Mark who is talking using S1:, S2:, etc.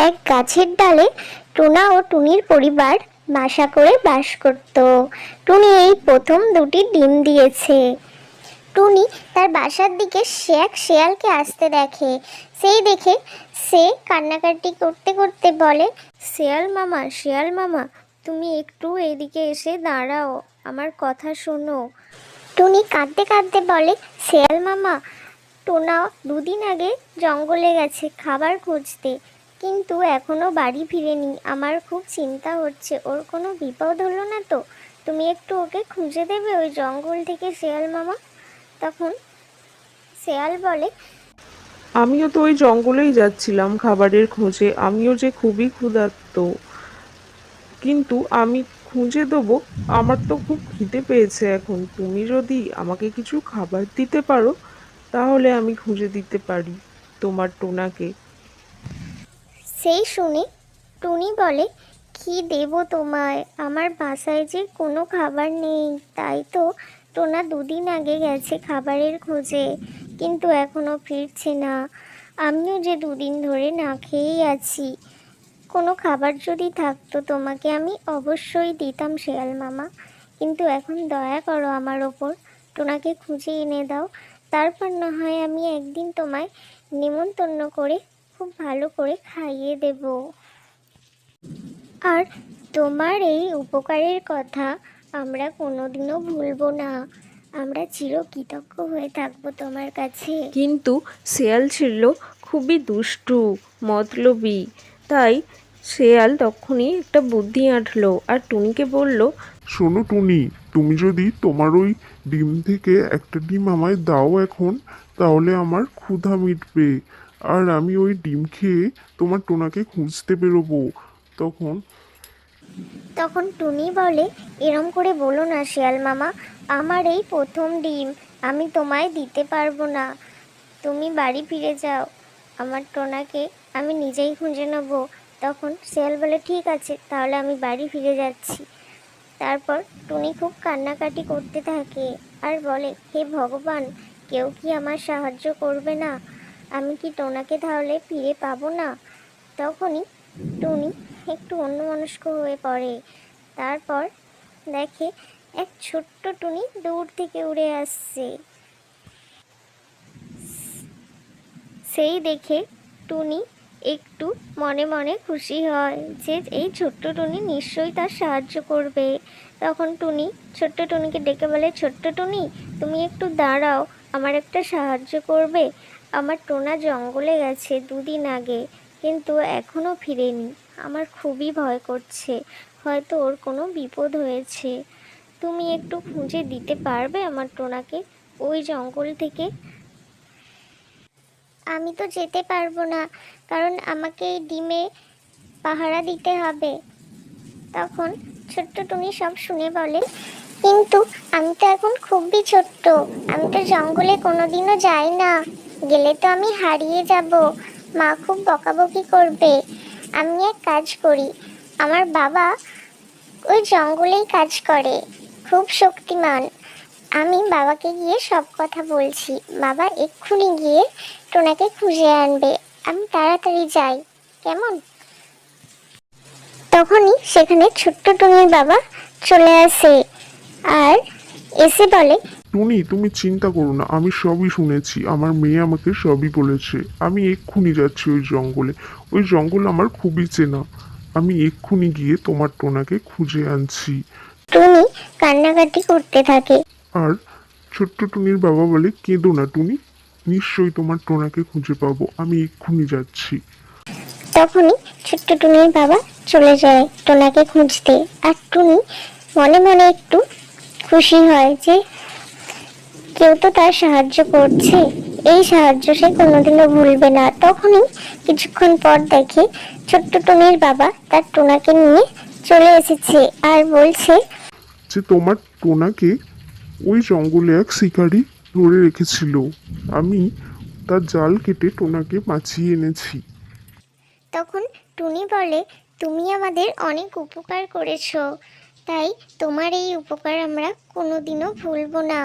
S1: এক গাছের ডালে টুনা ও টুনির পরিবার বাসা করে বাস করত। টুনি এই প্রথম দুটি ডিম দিয়েছে। টুনি তার বাসার দিকে এক শেয়ালকে আসতে দেখে। সেই দেখে সে কান্নাকাটি করতে করতে বলে, শেয়াল মামা, তুমি একটু এইদিকে এসে দাঁড়াও, আমার কথা শোনো। টুনি কাঁদতে কাঁদতে বলে, শেয়াল মামা, টোনা দুদিন আগে জঙ্গলে গেছে খাবার খুঁজতে, কিন্তু এখনো বাড়ি ফিরেনি। আমার খুব চিন্তা হচ্ছে, ওর কোনো বিপদ হলো না তো? তুমি একটু ওকে খুঁজে দেবে ওই জঙ্গল থেকে শেয়াল মামা। তখন শেয়াল বলে,
S2: আমিও তো ওই জঙ্গলেই যাচ্ছিলাম খাবারের খোঁজে, আমিও যে খুবই ক্ষুধার্ত, কিন্তু আমি খুঁজে দেবো। আমার তো খুব খিদে পেয়েছে এখন, তুমি যদি আমাকে কিছু খাবার দিতে পারো তাহলে আমি খুঁজে দিতে পারি তোমার টোনাকে।
S1: সেই শুনে টুনি বলে, কি দেব তোমায়, আমার বাসায় যে কোনো খাবার নেই। তাই তো টোনা দুদিন আগে গেছে খাবারের খোঁজে, কিন্তু এখনো ফিরছে না। আমিও যে দুদিন ধরে না খেয়েই আছি। কোনো খাবার যদি থাকতো তোমাকে আমি অবশ্যই দিতাম শেয়াল মামা, কিন্তু এখন দয়া করো আমার ওপর, টোনাকে খুঁজে এনে দাও। তারপর না হয় আমি একদিন তোমায় নিমন্ত্রণ করে খুব ভালো করে খাইয়ে দেব। আর তোমার এই উপকারের কথা আমরা কোনোদিনও ভুলবো না। আমরা চিরকৃতজ্ঞ হয়ে থাকবো তোমার কাছে।
S2: কিন্তু শেয়াল ছিল খুবই দুষ্টু, মতলবী। তাই শেয়াল তখনই একটা বুদ্ধি আঁটলো আর টুনিকে বলল,
S3: শোনো টুনি, তুমি যদি তোমার ওই ডিম থেকে একটা ডিম আমায় দাও এখন, তাহলে আমার ক্ষুধা মিটবে, আর আমি ওই ডিম খেয়ে তোমার টোনাকে খুঁজতে বেরোবো। তখন
S1: তখন টুনি বলে, এরম করে বলো না শিয়াল মামা, আমার এই প্রথম ডিম, আমি তোমায় দিতে পারবো না। তুমি বাড়ি ফিরে যাও, আমার টোনাকে আমি নিজেই খুঁজে নেব। তখন শিয়াল বলে, ঠিক আছে, তাহলে আমি বাড়ি ফিরে যাচ্ছি। তারপর টুনি খুব কান্নাকাটি করতে থাকে আর বলে, হে ভগবান, কেউ কি আমার সাহায্য করবে না? আমি কি টোনাকে তাহলে ফিরে পাবো না? তখনই টুনি একটু অন্যমনস্ক হয়ে পড়ে। তারপর দেখে এক ছোট্ট টুনি দূর থেকে উড়ে আসছে। সেই দেখে টুনি একটু মনে মনে খুশি হয় যে এই ছোট্ট টুনি নিশ্চয়ই তার সাহায্য করবে। তখন টুনি ছোট্ট টুনিকে ডেকে বলে, ছোট্ট টুনি, তুমি একটু দাঁড়াও, আমার একটা সাহায্য করবে। আমার টোনা জঙ্গলে গেছে দুদিন আগে, কিন্তু এখনও ফিরেনি। আমার খুবই ভয় করছে, হয়তো ওর কোনো বিপদ হয়েছে। তুমি একটু খুঁজে দিতে পারবে আমার টোনাকে ওই জঙ্গল থেকে? আমি তো যেতে পারবো না, কারণ আমাকে এই ডিমে পাহারা দিতে হবে। তখন ছোট্ট টুনি সব শুনে বলে, কিন্তু আমি তো এখন খুবই ছোট্ট, আমি তো জঙ্গলে কোনোদিনও যাই না, গেলে তো আমি হারিয়ে যাব, মা খুব বকাবকি করবে। আমি এক কাজ করি, আমার বাবা ওই জঙ্গলেই কাজ করে, খুব শক্তিমান। আমি বাবাকে গিয়ে সব কথা বলছি, বাবা এক্ষুনি গিয়ে টোনাকে খুঁজে আনবে, আমি তাড়াতাড়ি যাই, কেমন? তখনই সেখানে ছোট্ট টুনির বাবা চলে আসে আর এসে বলে,
S3: টুনি, তুমি চিন্তা করো না, আমি সবই শুনেছি, আমার মেয়ে আমাকে সবই বলেছে। আমি এক্ষুনি যাচ্ছি ওই জঙ্গলে, ওই জঙ্গল আমার খুবই চেনা। আমি এক্ষুনি গিয়ে তোমার টোনাকে খুঁজে আনছি।
S1: টুনি কান্নাকাটি করতে থাকে।
S3: আর ছোট্ট টুনির বাবা বলে, কেঁদো না টুনি, নিশ্চয়ই তোমার টোনাকে খুঁজে পাবো, আমি এক্ষুনি যাচ্ছি।
S1: তখনই ছোট্ট টুনির বাবা চলে যায় টোনাকে খুঁজতে। আর টুনি মনে মনে একটু খুশি হয় যে কেউ তো তার সাহায্য করছে, এই সাহায্য সে কোনোদিনও ভুলবে না। তখনই কিছুক্ষণ পর দেখে ছোট্ট টুনির বাবা তার টোনাকে নিয়ে চলে এসেছে আর বলছে
S3: যে তোমার টোনাকে ওই জঙ্গলে এক শিকারী ধরে রেখেছিল, আমি তার জাল কেটে টোনাকে বাঁচিয়ে এনেছি।
S1: তখন টুনি বলে, তুমি আমাদের অনেক উপকার করেছো, তাই তোমার এই উপকার আমরা কোনোদিনও ভুলবো না।